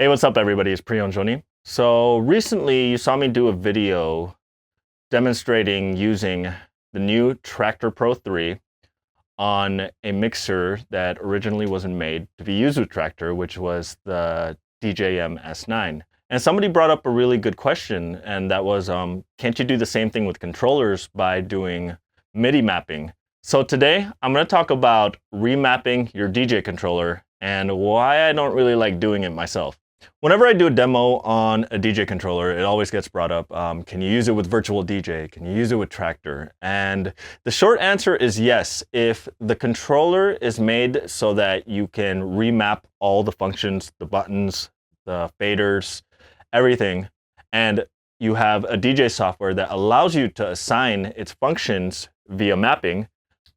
Hey, what's up everybody? It's Priyon Joni. So recently you saw me do a video demonstrating using the new Traktor Pro 3 on a mixer that originally wasn't made to be used with Traktor, which was the DJM S9. And somebody brought up a really good question, and that was, can't you do the same thing with controllers by doing MIDI mapping? So today I'm going to talk about remapping your DJ controller and why I don't really like doing it myself. Whenever I do a demo on a DJ controller, it always gets brought up, can you use it with Virtual DJ? Can you use it with Traktor? And the short answer is yes, if the controller is made so that you can remap all the functions, the buttons, the faders, everything, and you have a DJ software that allows you to assign its functions via mapping,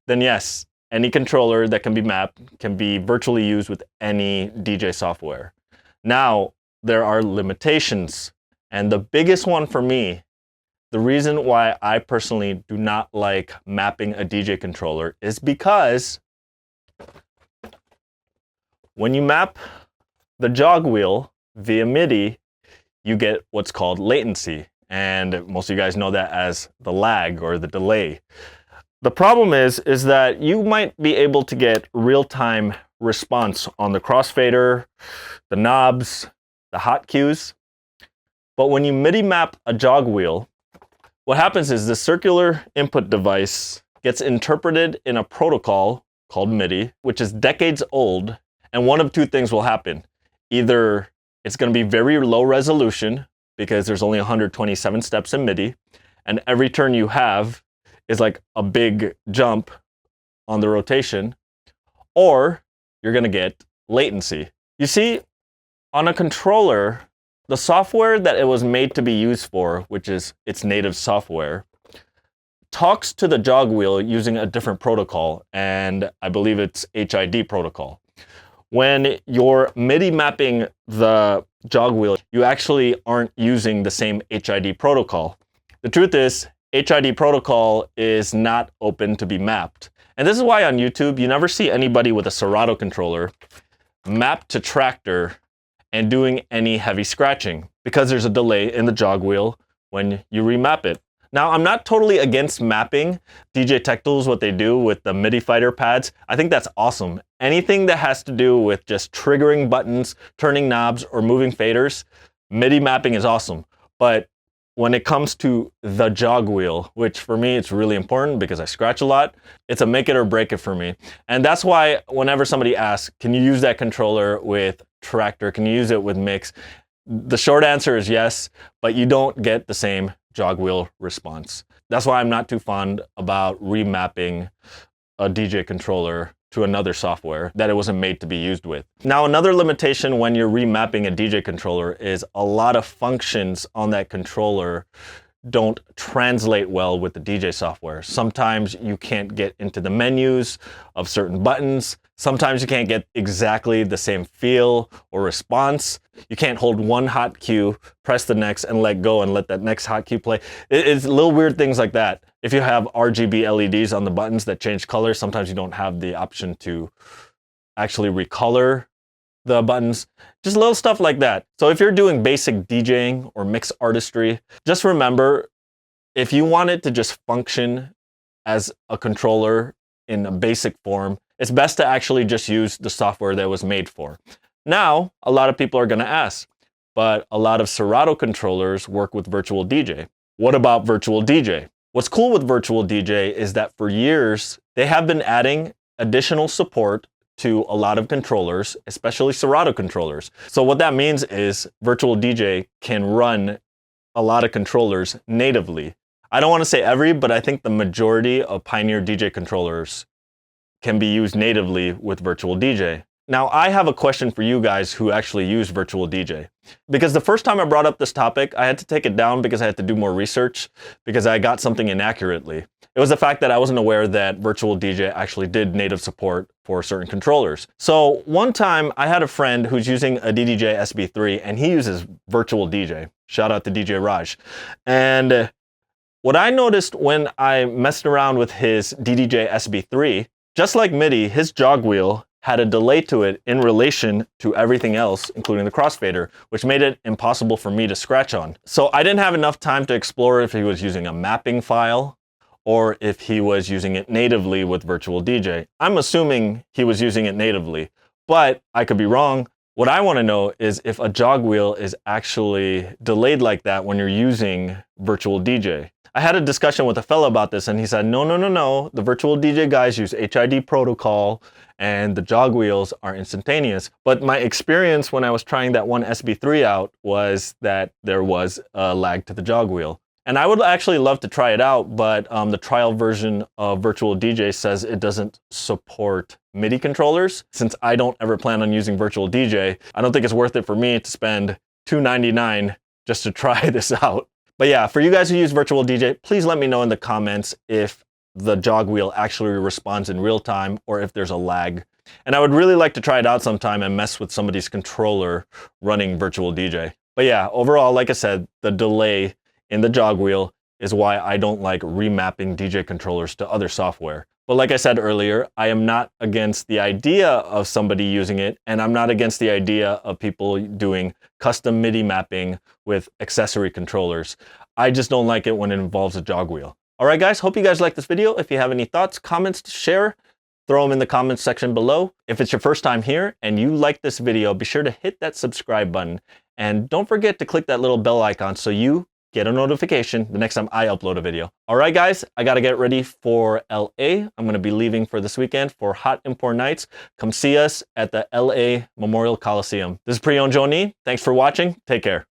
then yes, any controller that can be mapped can be virtually used with any DJ software. Now, there are limitations, and the biggest one for me, the reason why I personally do not like mapping a DJ controller is because when you map the jog wheel via MIDI, you get what's called latency, and most of you guys know that as the lag or the delay. The problem is that you might be able to get real-time response on the crossfader, the knobs, the hot cues. But when you MIDI map a jog wheel, what happens is the circular input device gets interpreted in a protocol called MIDI, which is decades old, and one of two things will happen. Either it's going to be very low resolution because there's only 127 steps in MIDI, and every turn you have is like a big jump on the rotation, or you're going to get latency. You see, on a controller, the software that it was made to be used for, which is its native software, talks to the jog wheel using a different protocol, and I believe it's HID protocol. When you're MIDI mapping the jog wheel, you actually aren't using the same HID protocol. The truth is, HID protocol is not open to be mapped. And this is why on YouTube, you never see anybody with a Serato controller mapped to Traktor and doing any heavy scratching, because there's a delay in the jog wheel when you remap it. Now, I'm not totally against mapping. DJ Tech Tools, what they do with the MIDI fighter pads, I think that's awesome. Anything that has to do with just triggering buttons, turning knobs, or moving faders, MIDI mapping is awesome. But when it comes to the jog wheel, which for me it's really important because I scratch a lot, it's a make it or break it for me. And that's why whenever somebody asks, can you use that controller with Traktor? Can you use it with Mix? The short answer is yes, but you don't get the same jog wheel response. That's why I'm not too fond about remapping a DJ controller to another software that it wasn't made to be used with. Now, another limitation when you're remapping a DJ controller is a lot of functions on that controller don't translate well with the DJ software. Sometimes you can't get into the menus of certain buttons. Sometimes you can't get exactly the same feel or response. You can't hold one hot cue, press the next, and let go and let that next hot cue play. It's little weird things like that. If you have RGB LEDs on the buttons that change color, sometimes you don't have the option to actually recolor the buttons. Just little stuff like that. So if you're doing basic DJing or mix artistry, just remember, if you want it to just function as a controller in a basic form, it's best to actually just use the software that was made for. Now, a lot of people are going to ask, but a lot of Serato controllers work with Virtual DJ. What about Virtual DJ? What's cool with Virtual DJ is that for years, they have been adding additional support to a lot of controllers, especially Serato controllers. So what that means is Virtual DJ can run a lot of controllers natively. I don't want to say every, but I think the majority of Pioneer DJ controllers can be used natively with Virtual DJ. Now, I have a question for you guys who actually use Virtual DJ. Because the first time I brought up this topic, I had to take it down because I had to do more research because I got something inaccurately. It was the fact that I wasn't aware that Virtual DJ actually did native support for certain controllers. So one time I had a friend who's using a DDJ SB3 and he uses Virtual DJ. Shout out to DJ Raj. And what I noticed when I messed around with his DDJ SB3, just like MIDI, his jog wheel had a delay to it in relation to everything else, including the crossfader, which made it impossible for me to scratch on. So I didn't have enough time to explore if he was using a mapping file or if he was using it natively with Virtual DJ. I'm assuming he was using it natively, but I could be wrong. What I want to know is if a jog wheel is actually delayed like that when you're using Virtual DJ. I had a discussion with a fellow about this and he said, no. The Virtual DJ guys use HID protocol and the jog wheels are instantaneous. But my experience when I was trying that one SB3 out was that there was a lag to the jog wheel. And I would actually love to try it out, but the trial version of Virtual DJ says it doesn't support MIDI controllers. Since I don't ever plan on using Virtual DJ, I don't think it's worth it for me to spend $2.99 just to try this out. But yeah, for you guys who use Virtual DJ, please let me know in the comments if the jog wheel actually responds in real time or if there's a lag. And I would really like to try it out sometime and mess with somebody's controller running Virtual DJ. But yeah, overall, like I said, the delay in the jog wheel is why I don't like remapping DJ controllers to other software. But like I said earlier, I am not against the idea of somebody using it, and I'm not against the idea of people doing custom MIDI mapping with accessory controllers. I just don't like it when it involves a jog wheel. All right, guys, hope you guys liked this video. If you have any thoughts, comments to share, throw them in the comments section below. If it's your first time here and you like this video, be sure to hit that subscribe button. And don't forget to click that little bell icon so you get a notification the next time I upload a video. All right, guys, I got to get ready for LA. I'm going to be leaving for this weekend for Hot Import Nights. Come see us at the LA Memorial Coliseum. This is Pre-Owned Johnny. Thanks for watching. Take care.